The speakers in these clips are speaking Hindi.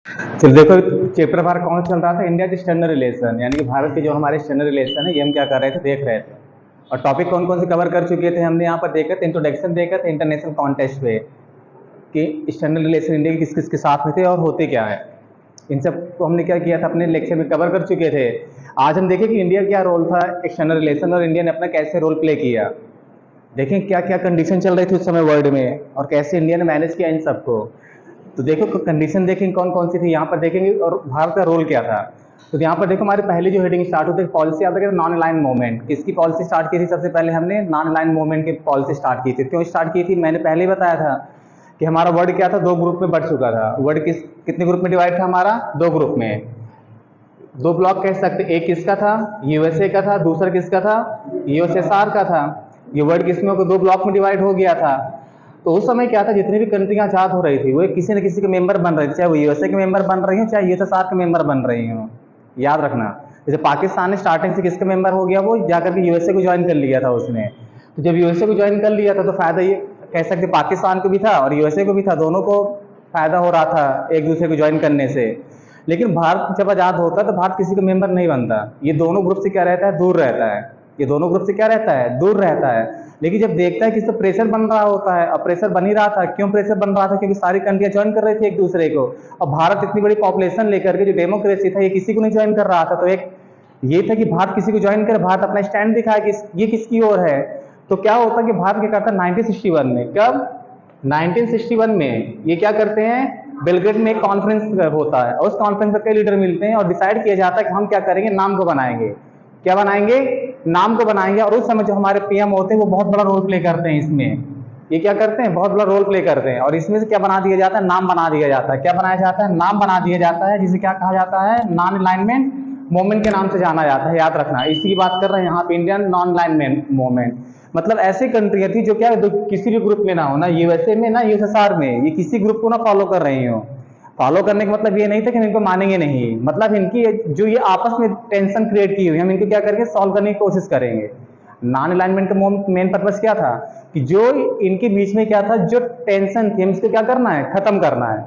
चलो देखो, चैप्टर हमारा कौन चल रहा था? इंडिया के एक्सटर्नल रिलेशन, यानी कि भारत के जो हमारे एक्सटर्नल रिलेशन है ये हम क्या कर रहे थे, देख रहे थे। और टॉपिक कौन कौन से कवर कर चुके थे हमने यहाँ पर देखा थे। इंट्रोडक्शन देखा था इंटरनेशनल कॉन्टेक्स्ट पे कि एक्सटर्नल रिलेशन इंडिया के किस किस के साथ में थे और होते क्या है। इन सब को हमने क्या किया था, अपने लेक्चर में कवर कर चुके थे। आज हम देखें कि इंडिया क्या रोल था एक्सटर्नल रिलेशन और इंडिया ने अपना कैसे रोल प्ले किया। देखें क्या क्या कंडीशन चल रही थी उस समय वर्ल्ड में और कैसे इंडिया ने मैनेज किया इन सबको। तो देखो कंडीशन देखेंगे कौन कौन सी थी, यहाँ पर देखेंगे और भारत का रोल क्या था। तो यहाँ पर देखो हमारी पहली जो हेडिंग स्टार्ट होती है पॉलिसी, आप देखिए नॉन अलाइन मूवमेंट। किसकी पॉलिसी स्टार्ट की थी? सबसे पहले हमने नॉन अलाइन मूवमेंट की पॉलिसी स्टार्ट की थी। क्यों स्टार्ट की थी? मैंने पहले ही बताया था कि हमारा वर्ल्ड क्या था, दो ग्रुप में बढ़ चुका था। वर्ल्ड कितने ग्रुप में डिवाइड था? हमारा दो ग्रुप में, दो ब्लॉक कह सकते। एक किसका था? यूएसए का था। दूसरा किसका था? यूएसएसआर का था। ये वर्ल्ड किसमें दो ब्लॉक में डिवाइड हो गया था। तो उस समय क्या था, जितनी भी कंट्रियां आजाद हो रही थी वो किसी न किसी के मेंबर बन रहे थे, चाहे वो यूएसए के मेंबर बन रही हो चाहे यूएसएसआर के मेंबर बन रही हो। याद रखना, जैसे पाकिस्तान ने स्टार्टिंग से किसका मेंबर हो गया, वो जाकर के यूएसए को ज्वाइन कर लिया था उसने। तो जब यूएसए को ज्वाइन कर लिया था तो फायदा ये कह सकते पाकिस्तान को भी था और यूएसए को भी था, दोनों को फायदा हो रहा था एक दूसरे को ज्वाइन करने से। लेकिन भारत जब आजाद होता है तो भारत किसी का मेंबर नहीं बनता। ये दोनों ग्रुप से क्या रहता है, दूर रहता है। ये दोनों ग्रुप से क्या रहता है, दूर रहता है। लेकिन जब देखता है कि इस पर प्रेशर बन रहा होता है, और प्रेशर बन ही रहा था। क्यों प्रेशर बन रहा था? क्योंकि सारी कंट्रियां ज्वाइन कर रही थी एक दूसरे को। और भारत इतनी बड़ी पॉपुलेशन लेकर के जो डेमोक्रेसी था ये किसी को नहीं ज्वाइन कर रहा था। तो एक ये था कि भारत किसी को ज्वाइन कर, भारत अपना स्टैंड दिखाया कि ये किसकी ओर है। तो क्या होता कि भारत क्या करता 1961 में, कब 1961 में ये क्या करते हैं, बेलग्रेड में एक कॉन्फ्रेंस होता है और उस कॉन्फ्रेंस में कई लीडर मिलते हैं और डिसाइड किया जाता है कि हम क्या करेंगे, नाम को बनाएंगे। क्या बनाएंगे? नाम को बनाएंगे। और उस समय जो हमारे पीएम होते हैं वो बहुत बड़ा रोल प्ले करते हैं इसमें। ये क्या करते हैं, बहुत बड़ा रोल प्ले करते हैं। और इसमें से क्या बना दिया जाता है, नाम बना दिया जाता है। क्या बनाया जाता है, नाम बना दिया जाता है, जिसे क्या कहा जाता है, नॉन अलाइनमेंट मूवमेंट के नाम से जाना जाता है। याद रखना, इसी की बात कर रहे हैं यहाँ पे, इंडियन नॉन अलाइनमेंट मूवमेंट। मतलब ऐसी कंट्रियां थी जो क्या किसी भी ग्रुप में ना हो, ना यूएसए में ना यूएसएसआर में, ये किसी ग्रुप को ना फॉलो कर रही हो। फॉलो करने का मतलब ये नहीं था कि हम इनको मानेंगे नहीं, मतलब इनकी जो ये आपस में टेंशन क्रिएट की हुई, हम इनको क्या करेंगे, सॉल्व करने की कोशिश करेंगे। नॉन अलाइनमेंट का मेन पर्पस क्या था कि जो इनके बीच में क्या था, जो टेंशन थी हम इसको क्या करना है, खत्म करना है।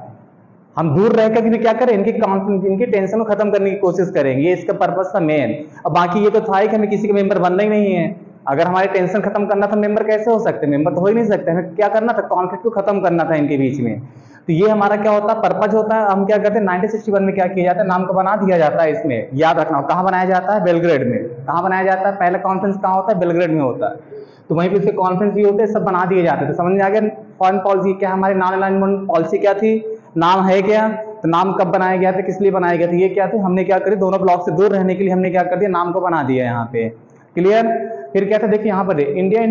हम दूर रह कर भी क्या करें, इनकी टेंशन को खत्म करने की कोशिश करेंगे। ये इसका पर्पस था मेन। अब बाकी ये तो था ही कि हमें किसी के मेंबर बनना ही नहीं है। अगर हमारी टेंशन खत्म करना था, मेंबर कैसे हो सकते, मेंबर तो हो ही नहीं सकते। हमें क्या करना था, कॉन्फ्लिक्ट को खत्म करना था इनके बीच में। तो ये हमारा क्या होता है, पर्पज होता है। हम क्या करते हैं 1961 में क्या किया जाता है, नाम को बना दिया जाता है। इसमें याद रखना कहाँ बनाया जाता है, बेलग्रेड में। कहाँ बनाया जाता है, पहला कॉन्फ्रेंस कहाँ होता है, बेलग्रेड में होता है। तो वहीं पे उसके कॉन्फ्रेंस भी होते हैं, सब बना दिए जाते थे। समझ में आ गया फॉरेन पॉलिसी क्या, हमारी नॉन अलाइनमेंट पॉलिसी क्या थी, नाम है क्या, तो नाम कब बनाया गया था, किस लिए बनाया गया था, ये क्या थे, हमने क्या करी, दोनों ब्लॉक से दूर रहने के लिए हमने क्या कर दिया, नाम को बना दिया यहाँ पे। क्लियर? फिर क्या था, देखिए यहाँ पर इंडिया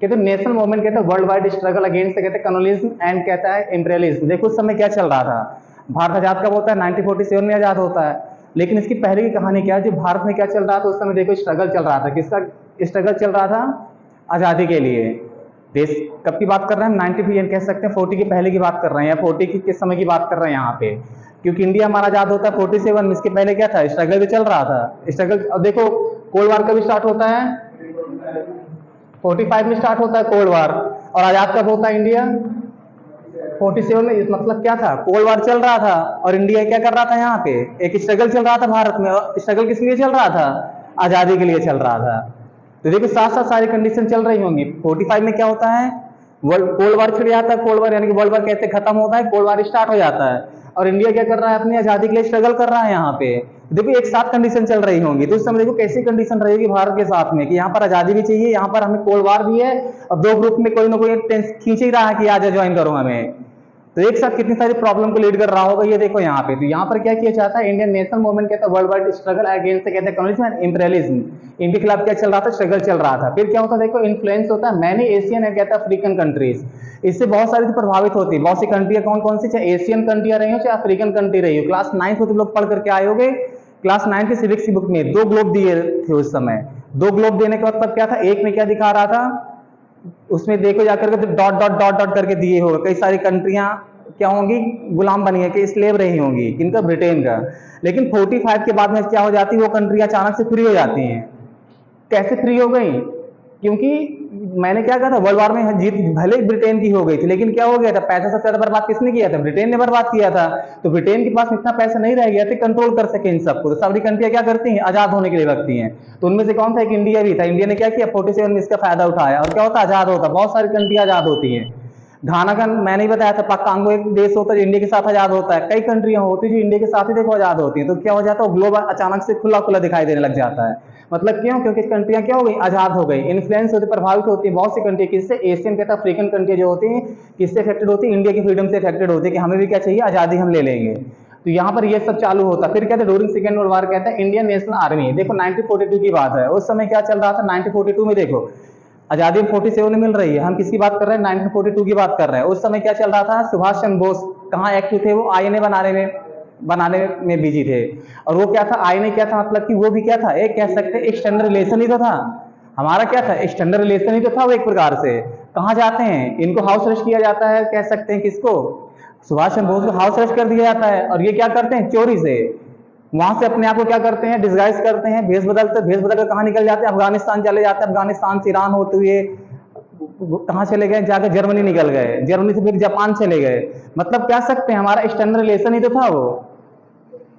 कहते हैं नेशनल मूवमेंट, कहते हैं वर्ल्ड वाइड स्ट्रगल अगेंस्ट, कहते हैं कॉलोनियलिज्म एंड कहता है इंपीरियलिज्म। देखो उस समय क्या चल रहा था, भारत आजाद कब होता है, 1947 में आजाद होता है। लेकिन इसकी पहले की कहानी क्या है, जो भारत में क्या चल रहा था उस समय, देखो स्ट्रगल चल रहा था। किसका स्ट्रगल चल रहा था? आजादी के लिए। देश कब की बात कर रहे हैं, 90 कह सकते हैं 40 के पहले की बात कर रहे हैं, या 40 के समय की बात कर रहे हैं यहाँ पे। क्योंकि इंडिया हमारा आजाद होता है 47 में, इसके पहले क्या था, स्ट्रगल भी चल रहा था। स्ट्रगल, अब देखो कोल्ड वार कभी स्टार्ट होता है, 45 में स्टार्ट होता है कोल्ड वार। और आजाद कब होता है इंडिया, 47 में। इस मतलब क्या था, कोल्ड वार चल रहा था और इंडिया क्या कर रहा था, यहाँ पे एक स्ट्रगल चल रहा था भारत में। स्ट्रगल किस लिए चल रहा था, आजादी के लिए चल रहा था। तो देखिए साथ साथ सारी कंडीशन चल रही होंगी। 45 में क्या होता है, कोल्ड वार छिड़ जाता है। कोल्ड वार यानी कि वर्ल्ड वार कैसे खत्म होता है, कोल्ड वार स्टार्ट हो जाता है। और इंडिया क्या कर रहा है, अपनी आजादी के लिए स्ट्रगल कर रहा है यहाँ पे। देखो एक साथ कंडीशन चल रही होंगी, तो उस समय देखो कैसी कंडीशन रहेगी भारत के साथ में, कि यहाँ पर आजादी भी चाहिए, यहाँ पर हमें कोल्ड वार भी है, और दो ग्रुप में कोई ना कोई खींच ही रहा है कि आज ज्वाइन करो हमें। तो एक साथ कितनी सारी प्रॉब्लम को लीड कर रहा होगा, ये देखो यहाँ पे। तो यहाँ पर क्या किया जाता है, इंडियन नेशनल मूवमेंट कहता है वर्ल्ड वाइड स्ट्रगल अगेंस्ट, कहते हैं कम्युनिज्म एंड इंपीरियलिज्म। इनके खिलाफ क्या चल रहा था, स्ट्रगल चल रहा था। फिर क्या होता है, देखो इन्फ्लुएंस होता है मैनी एशियन एंड कहता है अफ्रीकन कंट्रीज। इससे बहुत सारी प्रभावित होती है। बहुत सी कंट्रियां कौन कौन सी, चाहे एशियन कंट्रियां रही हो चाहे अफ्रीकन कंट्री रही हो। क्लास 9 में तुम लोग पढ़ करके आए होगे, क्लास 9 की सिविक्स की बुक में 2 ग्लोब दिए थे उस समय। 2 ग्लोब देने का मतलब क्या था, एक में क्या दिखा रहा था, उसमें देखो जाकर के डॉट डॉट डॉट डॉट करके दिए होगा, कई सारी कंट्रियां क्या होंगी, गुलाम बनी है, कि स्लेव रही होंगी, किनका, ब्रिटेन का। लेकिन 45 के बाद में क्या हो जाती है, वो कंट्री अचानक से फ्री हो जाती हैं। कैसे फ्री हो गई, क्योंकि मैंने क्या कहा था, वर्ल्ड वॉर में जीत भले ब्रिटेन की हो गई थी, लेकिन क्या हो गया था, पैसा सबसे ज्यादा बर्बाद किसने किया था, ब्रिटेन ने बर्बाद किया था। तो ब्रिटेन के पास इतना पैसा नहीं रह गया था कंट्रोल कर सके इन सबको। तो सारी कंट्रियां क्या करती हैं, आजाद होने के लिए लगती हैं। तो उनमें से कौन था, एक इंडिया भी था। इंडिया ने क्या किया, 47 में इसका फायदा उठाया, और क्या होता, आजाद होता। बहुत सारी कंट्री आजाद होती है। घाना का मैंने ही बताया था, कांगो एक देश होता है जो इंडिया के साथ आजाद होता है। कई कंट्रियां होती है जो इंडिया के साथ ही देखो आजाद होती हैं। तो क्या हो जाता है, ग्लोब अचानक से खुला खुला दिखाई देने लग जाता है। मतलब क्यों, क्योंकि कंट्रियां क्या हो गई, आजाद हो गई, इन्फ्लुएंस होती, प्रभावित होती है। बहुत सी कंट्री किससे, एशियन कहता है अफ्रीकन कंट्री जो होती है, किससे अफेक्टेड होती है, इंडिया की फ्रीडम से अफेक्टेड होती है कि हमें भी क्या चाहिए, आजादी हम ले लेंगे। तो यहाँ पर ये सब चालू होता। फिर कहते हैं ड्यूरिंग सेकेंड वर्ल्ड वॉर, कहता है इंडियन नेशनल आर्मी, देखो 1942 की बात है। उस समय क्या चल रहा था, 1942 में देखो आजादी 47 में मिल रही है, हम किसकी बात कर रहे हैं, 1942 की बात कर रहे हैं। उस समय क्या चल रहा था, सुभाष चंद्र बोस कहाँ एक्टिव थे, वो आईएनए बनाने में बिजी थे। और वो क्या था, आईएनए क्या था, मतलब कि वो भी क्या था, एक कह सकते हैं एक्सटर्नल रिलेशन ही तो था। हमारा क्या था, एक्सटर्नल रिलेशन ही तो था वो एक प्रकार से। कहाँ जाते हैं, इनको हाउस अरेस्ट किया जाता है, कह सकते हैं किसको, सुभाष चंद्र बोस को हाउस अरेस्ट कर दिया जाता है। और ये क्या करते हैं, चोरी से वहां से अपने आप को क्या करते हैं, डिस्गाइज करते हैं, भेष बदल कर कहाँ निकल जाते हैं, अफगानिस्तान चले जाते हैं। अफगानिस्तान से ईरान होते हुए कहाँ चले गए, जाकर जर्मनी निकल गए, जर्मनी से फिर जापान चले गए। मतलब क्या सकते हैं, हमारा एक्सटर्नल रिलेशन ही तो था वो।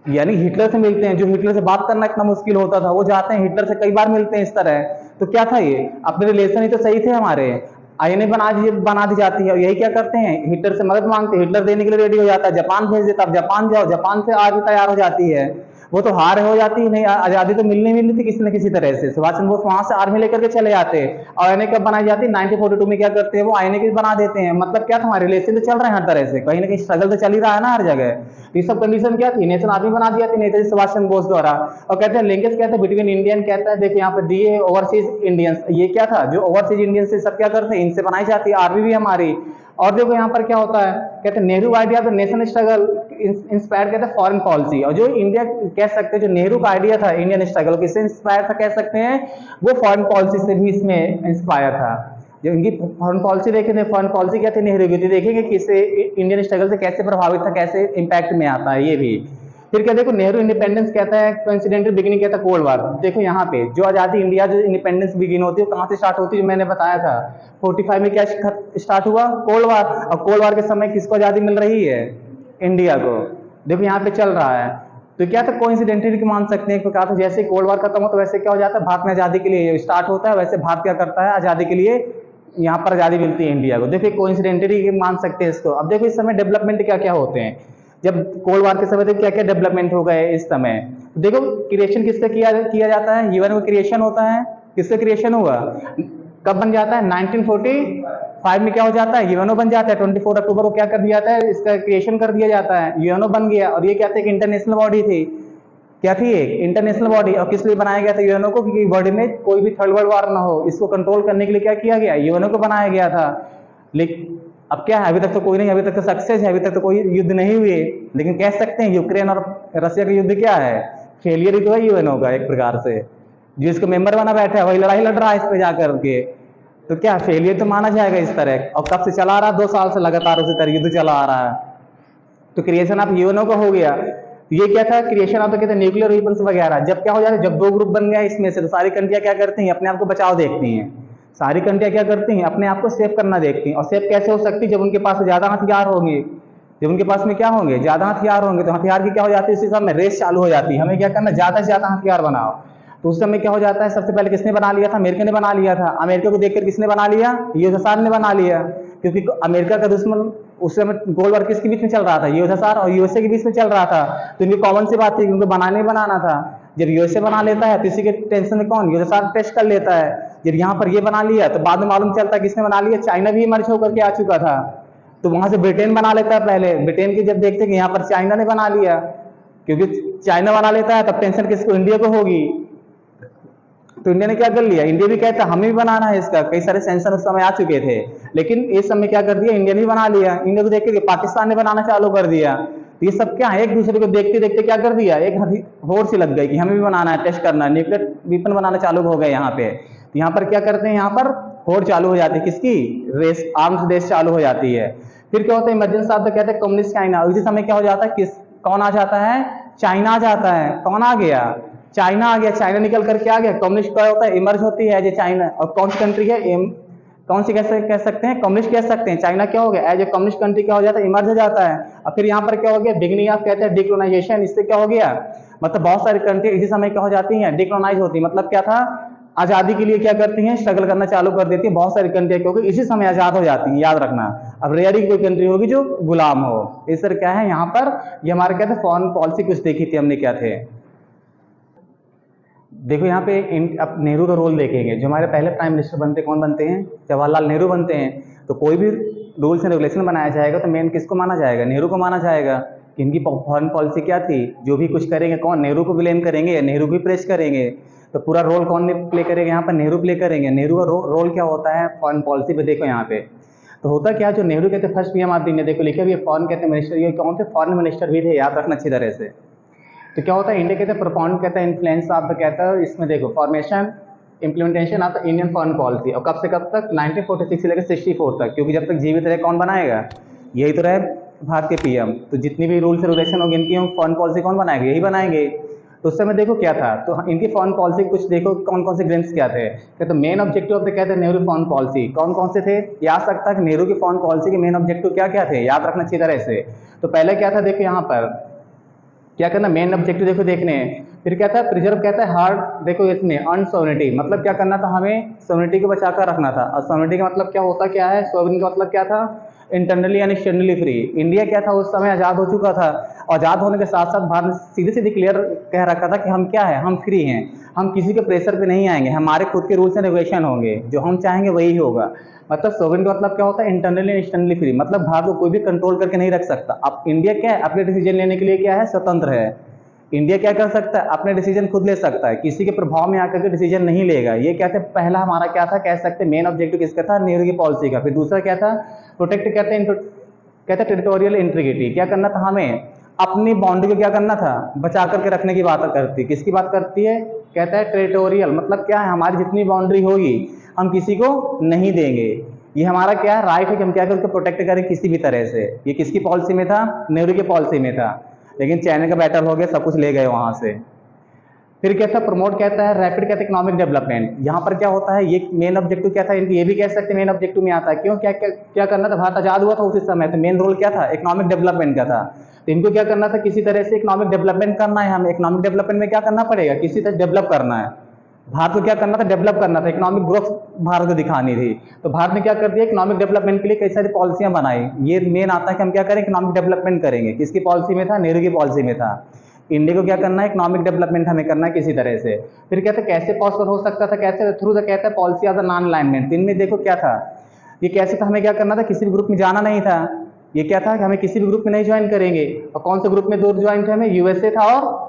यानी हिटलर से मिलते हैं, जो हिटलर से बात करना इतना मुश्किल होता था, वो जाते हैं हिटलर से कई बार मिलते हैं इस तरह। तो क्या था ये, अपने रिलेशन ही तो सही थे हमारे। आईएनए बना दी जाती है, और यही क्या करते हैं, हिटलर से मदद मांगते हैं, हिटलर देने के लिए रेडी हो जाता है, जापान भेज देता है। जापान जाओ, जापान से आर्मी तैयार हो जाती है, वो तो हार हो जाती है, नहीं आजादी तो मिलनी थी किसी न किसी तरह से। सुभाष चंद्र बोस वहां से आर्मी लेकर के चले जाते हैं। और आईएनए कब बनाई जाती है, 1942 में क्या करते हैं, वो आईएनए की बना देते हैं। मतलब क्या था, हमारे रिलेशन तो चल रहे हैं हर तरह से, कहीं ना कहीं स्ट्रगल तो चल ही रहा है ना हर जगह। ये सब कंडीशन क्या थी, नेशनल आर्मी बना दिया थी नेताजी सुभाष चंद्र बोस द्वारा। और कहते हैं लिंकेज कहते हैं बिटवीन इंडियन, कहता है देखिए यहाँ पर दिए ओवरसीज इंडियंस। ये क्या था, जो ओवरसीज इंडियंस से सब क्या करते हैं, इनसे बनाई जाती है आर्मी भी हमारी। और देखो यहाँ पर क्या होता है, कहते हैं नेहरू आइडिया तो नेशनल स्ट्रगल इंस्पायर, कहते हैं फॉरेन पॉलिसी। और जो इंडिया कह सकते हैं, जो नेहरू का आइडिया था इंडियन स्ट्रगल, किससे इंस्पायर था कह सकते हैं, वो फॉरेन पॉलिसी से भी इसमें इंस्पायर था। जो इनकी फॉरेन पॉलिसी देखे थे, फॉरेन पॉलिसी क्या थी, नेहरू की थी, देखेंगे किससे इंडियन स्ट्रगल से कैसे प्रभावित था, कैसे इंपैक्ट में आता है ये भी। फिर क्या देखो, नेहरू इंडिपेंडेंस कहता है कोइंसिडेंटल बिगिनिंग, कहता है कोल्ड वार। देखो यहाँ पे जो आजादी इंडिया जो इंडिपेंडेंस बिगिन होती है, वो कहाँ से स्टार्ट होती है, जो मैंने बताया था 45 में क्या स्टार्ट हुआ, कोल्ड वार। और कोल्ड वार के समय किसको आजादी मिल रही है, इंडिया को। देखो यहाँ पे चल रहा है। तो क्या था, कोइंसिडेंटली मान सकते हैं, कहा था जैसे कोल्ड वार खत्म हो तो वैसे क्या हो जाता है, भारत में आजादी के लिए स्टार्ट होता है, वैसे भारत क्या करता है, आजादी के लिए यहाँ पर आजादी मिलती है इंडिया को। देखिए कोइंसिडेंटली मान सकते हैं इसको। अब देखो इस समय डेवलपमेंट क्या क्या होते हैं, जब कोल्ड वार के समय देखो क्या क्या डेवलपमेंट हो गए इस समय। तो देखो क्रिएशन किससे किया जाता है, यूएन में क्रिएशन होता है। किससे क्रिएशन हुआ, कब बन जाता है, 1945 में क्या हो जाता है, यूएनओ बन जाता है। 24 अक्टूबर को क्या कर दिया जाता है, इसका क्रिएशन कर दिया जाता है, यूएनओ बन गया। और ये क्या था, एक इंटरनेशनल बॉडी थी, क्या थी, एक इंटरनेशनल बॉडी। और किस लिए बनाया गया था यूएनओ को, क्योंकि बॉडी में कोई भी थर्ड वर्ल्ड वार ना हो, इसको कंट्रोल करने के लिए क्या किया गया, यूएनओ को बनाया गया था। लेकिन अब क्या है, अभी तक तो कोई नहीं, अभी तक तो सक्सेस है, अभी तक तो कोई युद्ध नहीं हुए। लेकिन कह सकते हैं यूक्रेन और रशिया का युद्ध क्या है, फेलियर ही तो है यूएनओ का एक प्रकार से। जो इसको मेंबर बना बैठा है वही लड़ाई लड़ रहा है इस पे जाकर के, तो क्या फेलियर तो माना जाएगा इस तरह। और कब से चला आ रहा है, 2 साल से लगातार उसी तरह युद्ध चला आ रहा है। तो क्रिएशन ऑफ यूएनओ का हो गया। ये क्या था, क्रिएशन ऑफ, तो कहते हैं न्यूक्लियर वेपन्स वगैरह। जब क्या हो जाता है, जब 2 ग्रुप बन गया इसमें से, तो सारी कंट्रियां क्या करती हैं, अपने आप को बचाव देखती हैं। सारी कंट्रियां क्या करती हैं, अपने आप को सेव करना देखती हैं। और सेव कैसे हो सकती है, जब उनके पास ज्यादा हथियार होंगे, जब उनके पास में क्या होंगे, ज्यादा हथियार होंगे, तो हथियार की क्या हो जाती है, इसी समय रेस चालू हो जाती है, हमें क्या करना, ज्यादा से ज्यादा हथियार बनाओ। तो उस समय क्या हो जाता है, सबसे पहले किसने बना लिया था, अमेरिका ने बना लिया था। अमेरिका को देखकर किसने बना लिया, यूएसएसआर ने बना लिया। क्योंकि अमेरिका का दुश्मन उस समय कोल्ड वार किसके बीच में चल रहा था, यूएसएसआर और यूएसए के बीच में चल रहा था। तो इनकी कॉमन सी बात थी, क्योंकि बनाना था। जब यूएसए बना लेता है तो इसी के टेंशन में कौन, यूएसएसआर टेस्ट कर लेता है। जब यहाँ पर ये बना लिया तो बाद में मालूम चलता है किसने बना लिया, चाइना भी मर्ज होकर के आ चुका था। तो वहां से ब्रिटेन बना लेता है पहले, ब्रिटेन की जब देखते कि यहाँ पर चाइना ने बना लिया, क्योंकि चाइना बना लेता है तब टेंशन किसको, इंडिया को होगी। तो इंडिया ने क्या कर लिया, इंडिया भी कहता है हमें भी बनाना है इसका, कई सारे सेंसर उस समय आ चुके थे। लेकिन इस समय क्या कर दिया, इंडिया ने बना लिया। इंडिया को देख के पाकिस्तान ने बनाना चालू कर दिया। तो ये सब क्या है, एक दूसरे को देखते देखते क्या कर दिया, एक होड़ सी लग गई कि हमें भी बनाना है, टेस्ट करना है, न्यूक्लियर वेपन बनाना चालू हो गए यहाँ पे। तो यहाँ पर क्या करते हैं, यहाँ पर होड़ चालू हो जाती है, किसकी, रेस, आर्म्स रेस चालू हो जाती है। फिर क्या होता है, इमरजेंसी ऑफ द, कहते हैं कम्युनिस्ट चाइना। उसी समय क्या हो जाता है, कौन आ जाता है, चाइना आ जाता है। कौन आ गया, चाइना आ गया, चाइना निकल करके आ गया, कम्युनिस्ट क्या होता है, इमर्ज होती है एज ए चाइना। और कौन सी कंट्री है, कौन सी कैसे कह सकते हैं, कम्युनिस्ट कह सकते हैं। चाइना क्या हो गया, एज ए कम्युनिस्ट कंट्री क्या हो जाता है, इमर्ज हो जाता है। और फिर यहाँ पर क्या हो गया, बिगनिंग ऑफ कहते हैं डिकोलोनाइजेशन, इससे क्या हो गया, मतलब बहुत सारी कंट्री इसी समय क्या हो जाती हैं, डिकोलोनाइज होती है। मतलब क्या था, आजादी के लिए क्या करती हैं, स्ट्रगल करना चालू कर देती है बहुत सारी कंट्री, क्योंकि इसी समय आजाद हो जाती हैं, याद रखना। अब रेयर ही कोई कंट्री होगी जो गुलाम हो। इस तरह क्या है यहाँ पर, ये हमारे क्या थे, फॉरेन पॉलिसी कुछ देखी थी हमने, क्या थे, देखो यहाँ पे अब नेहरू का रोल देखेंगे। जो हमारे पहले प्राइम मिनिस्टर बनते, कौन बनते हैं, जवाहरलाल नेहरू बनते हैं। तो कोई भी रूल्स एंड रेगुलेशन बनाया जाएगा तो मेन किसको माना जाएगा, नेहरू को माना जाएगा कि इनकी फॉरेन पॉलिसी क्या थी। जो भी कुछ करेंगे कौन, नेहरू को ब्लेम करेंगे या नेहरू भी प्रेस करेंगे। तो पूरा रोल कौन प्ले करेगा यहाँ पर, नेहरू प्ले करेंगे। नेहरू का रोल क्या होता है फॉरेन पॉलिसी पे, देखो यहाँ पे तो होता क्या, जो नेहरू कहते फर्स्ट पीएम ऑफ इंडिया, देखो लिखे भी फॉरेन कहते मिनिस्टर, ये कौन थे, फॉरेन मिनिस्टर भी थे, याद रखना अच्छी तरह से। तो क्या होता है, इंडिया कहते हैं प्रोपाउंड कहता है इन्फ्लुएंस ऑफ द कहता है, इसमें देखो formation implementation of the Indian foreign policy. और कब से कब तक, 1946 से लेकर 64 तक, क्योंकि जब तक जीवित रहे कौन बनाएगा, यही तो रहे भारत के पीएम। तो जितनी भी रूल्स रेगुलेशन होगी इनकी, हम फॉरेन पॉलिसी कौन बनाएंगे, यही बनाएंगे। तो उस समय देखो क्या था, तो इनकी फॉरेन पॉलिसी कुछ देखो कौन कौन से ग्रेम्स क्या थे। कहते मेन ऑब्जेक्टिव ऑफ द कहते हैं नेहरू फॉरेन पॉलिसी, कौन कौन से थे, याद सकता है कि नेहरू की फॉरेन पॉलिसी के मेन ऑब्जेक्टिव क्या क्या थे, याद रखना अच्छी तरह से। तो पहले क्या था, देखो यहाँ पर क्या करना, मेन ऑब्जेक्टिव देखो देखने हैं। फिर क्या था, प्रिजर्व कहता है हार्ड, देखो इसमें अर्न सोवरेनिटी, मतलब क्या करना था, हमें सोवरेनिटी को बचा कर रखना था। और सोवरेनिटी का मतलब क्या होता क्या है, सोवरेन का मतलब क्या था, इंटरनली यानी एक्सटर्नली फ्री। इंडिया क्या था उस समय, आज़ाद हो चुका था। आज़ाद होने के साथ साथ भारत ने सीधे सीधे क्लियर कह रखा था कि हम क्या है, हम फ्री हैं, हम किसी के प्रेशर पे नहीं आएंगे, हमारे खुद के रूल्स एंड रेगुलेशन होंगे, जो हम चाहेंगे वही होगा। मतलब सोवरेन का मतलब क्या होता है, इंटरनली एंड एक्सटर्नली फ्री, मतलब भारत को कोई भी कंट्रोल करके नहीं रख सकता। अब इंडिया क्या है, अपने डिसीजन लेने के लिए क्या है, स्वतंत्र है। इंडिया क्या कर सकता है, अपने डिसीजन खुद ले सकता है, किसी के प्रभाव में आकर के डिसीजन नहीं लेगा। ये क्या था, पहला हमारा क्या था, कह सकते हैं मेन ऑब्जेक्टिव किसका था, नेहरू की पॉलिसी का। फिर दूसरा क्या था, प्रोटेक्ट कहते हैं टेरिटोरियल इंटीग्रिटी, क्या करना था, हमें अपनी बाउंड्री को क्या करना था, बचा करके रखने की बात करती है। किसकी बात करती है, कहता है टेरिटोरियल, मतलब क्या है, हमारी जितनी बाउंड्री होगी हम किसी को नहीं देंगे। ये हमारा क्या है, राइट है कि हम क्या करें, उसको प्रोटेक्ट करें किसी भी तरह से। ये किसकी पॉलिसी में था, नेहरू की पॉलिसी में था। लेकिन चाइना का बैटल हो गया, सब कुछ ले गए वहां से। फिर क्या था, प्रमोट कहता है रैपिड कहते हैं इकोनॉमिक डेवलपमेंट। यहाँ पर क्या होता है, ये मेन ऑब्जेक्टिव क्या था इनकी, ये भी कह सकते हैं मेन ऑब्जेक्टिव में आता है। क्यों, क्या क्या, क्या करना था, भारत आजाद हुआ था उसी समय, तो मेन रोल क्या था, इकोनॉमिक डेवलपमेंट का था। तो इनको क्या करना था, किसी तरह से इकोनॉमिक डेवलपमेंट करना है। हमें इकोनॉमिक डेवलपमेंट में क्या करना पड़ेगा, किसी तरह डेवलप करना है। भारत को क्या करना था, डेवलप करना था, इकोनॉमिक ग्रोथ भारत को दिखानी थी। तो भारत ने क्या कर दिया, इकोनॉमिक डेवलपमेंट के लिए कई सारी पॉलिसियां बनाई। ये मेन आता है कि हम क्या करें, इकोनॉमिक डेवलपमेंट करेंगे। किसकी पॉलिसी में था, नेहरू की पॉलिसी में था। इंडिया को क्या करना है, इकोनॉमिक डेवलपमेंट हमें करना है किसी तरह से। फिर कहते हैं कैसे पॉसिबल हो सकता था, कैसे, थ्रू द कहता है policy of the non alignment. इनमें देखो क्या था, ये कैसे था, हमें क्या करना था, किसी भी ग्रुप में जाना नहीं था। ये क्या था कि हमें किसी भी ग्रुप में नहीं ज्वाइन करेंगे। और कौन से ग्रुप में दो ज्वाइन थे, हमें यूएसए था और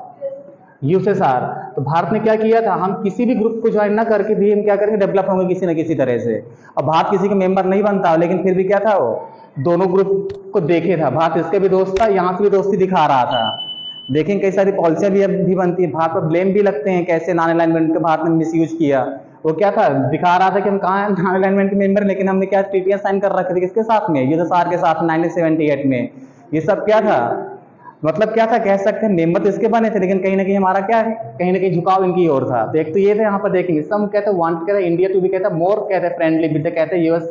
यूएसएसआर। तो भारत ने क्या किया था, हम किसी भी ग्रुप को ज्वाइन ना करके भी हम क्या करेंगे, डेवलप होंगे किसी न किसी तरह से। और भारत किसी का मेंबर नहीं बनता, लेकिन फिर भी क्या था, वो दोनों ग्रुप को देखे था। भारत इसके भी दोस्त था, यहाँ से भी दोस्ती दिखा रहा था। देखें कई सारी पॉलिसियां भी अब भी बनती है, भारत पर ब्लेम भी लगते हैं, कैसे नॉन अलाइनमेंट का भारत ने मिसयूज किया। वो क्या था, दिखा रहा था कि हम कहाँ हैं नॉन अलाइनमेंट के मेंबर, लेकिन हमने क्या ट्रीटियां साइन कर रखी थी, किसके साथ में, यूएसएसआर के साथ 1978 में। ये सब क्या था, मतलब क्या था, कह सकते हैं मेंबर तो इसके बने थे, लेकिन कहीं ना कहीं हमारा क्या है, कहीं ना कहीं झुकाव इनकी ओर था। तो एक तो ये थे, यहाँ पर देखेंगे सम कहते हैं वांट कहते हैं इंडिया टू भी कहता है मोर कहते हैं फ्रेंडली विद कहते हैं यूएस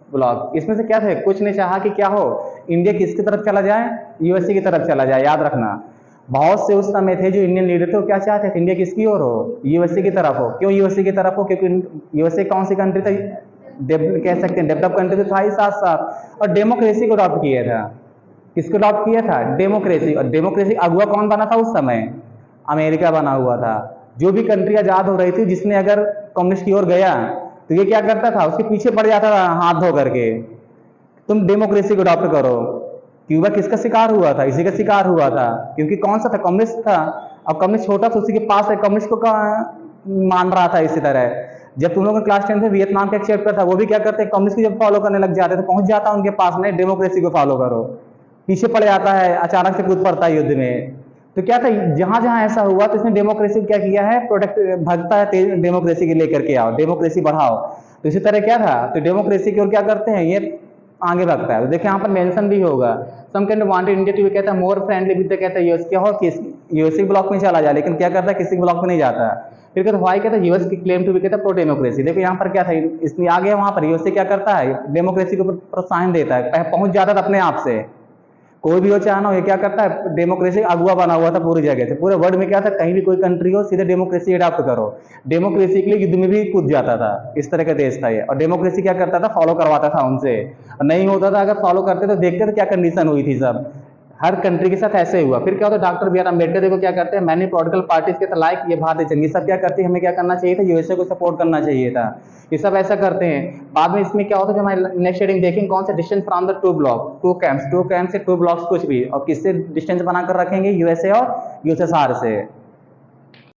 ब्लॉक। इसमें से क्या थे, कुछ ने चाहा कि क्या हो, इंडिया किसकी तरफ चला जाए, यूएसए की तरफ चला जाए। याद रखना बहुत से उस समय थे जो इंडियन लीडर थे, वो क्या चाहते थे, इंडिया किसकी ओर हो, यूएसए की तरफ हो। क्यों यूएसए की तरफ हो, क्योंकि यूएसए कौन सी कंट्री था, कह सकते हैं डेवलप कंट्री तो था ही साथ साथ, और डेमोक्रेसी को अडॉप्ट किया था। किसको अडॉप्ट किया था, डेमोक्रेसी। और डेमोक्रेसी अगुआ कौन बना था उस समय, अमेरिका बना हुआ था। जो भी कंट्री आजाद हो रही थी, जिसने अगर कम्युनिस्ट की ओर गया तो ये क्या करता था, उसके पीछे पड़ जाता था हाथ धो करके, तुम डेमोक्रेसी को अडॉप्ट करो। क्यूबा किसका शिकार हुआ था, इसी का शिकार हुआ था, क्योंकि कौन सा था, कम्युनिस्ट था। और कम्युनिस्ट छोटा था, उसी के पास है, कम्युनिस्ट को मान रहा था। इसी तरह जब तुम लोग क्लास 10 में वियतनाम का एक चैप्टर था, वो भी क्या करते हैं, कम्युनिस्ट की जब फॉलो करने लग जाते थे, पहुंच जाता उनके पास, नहीं डेमोक्रेसी को फॉलो करो, पीछे पड़ जाता है, अचानक से कूद पड़ता है युद्ध में। तो क्या था, जहां जहां ऐसा हुआ तो इसने डेमोक्रेसी क्या किया है, प्रोटेक्ट भगता है डेमोक्रेसी के लेकर के आओ, डेमोक्रेसी बढ़ाओ। तो इसी तरह क्या था, तो डेमोक्रेसी की ओर क्या करते हैं, ये आगे भगता है। देखिए यहाँ पर मेंशन भी होगा, some can wanted India to कहता है मोर फ्रेंडली विद कहता है यूएस, क्या हो, यूएसए ब्लॉक में चला जाए, लेकिन क्या करता है, किसी ब्लॉक में नहीं जाता। फिर कहता व्हाई, कहता यूएस की क्लेम टू बी, कहता प्रो डेमोक्रेसी। देखो यहाँ पर क्या था, इसमें आ गया, वहां पर यूएसए क्या करता है, डेमोक्रेसी को प्रोत्साहन देता है, पहुंच जाता था अपने आप से। कोई भी हो चाहे ना हो, ये क्या करता है, डेमोक्रेसी अगुआ बना हुआ था पूरी जगह से, पूरे वर्ल्ड में क्या था, कहीं भी कोई कंट्री हो सीधे डेमोक्रेसी अडॉप्ट करो। डेमोक्रेसी के लिए युद्ध में भी कूद जाता था, इस तरह का देश था ये। और डेमोक्रेसी क्या करता था, फॉलो करवाता था उनसे। और नहीं होता था, अगर फॉलो करते तो देखते थे क्या कंडीशन हुई थी सब, हर कंट्री के साथ ऐसे हुआ। फिर क्या होता है, डॉक्टर बी आर अम्बेडकर देखो क्या करते हैं, मैनी पॉलिटिकल पार्टीज के लाइक ये भारतीय जंग, ये सब क्या करती है, हमें क्या करना चाहिए था, यूएसए को सपोर्ट करना चाहिए था, ये सब ऐसा करते हैं। बाद में इसमें क्या होता है, जो हमारे नेक्स्ट हेडिंग देखेंगे कौन सा, distance from the two block, two camps से टू ब्लॉक्स कुछ भी, और किससे डिस्टेंस बनाकर रखेंगे, यूएसए और यूएसएसआर से।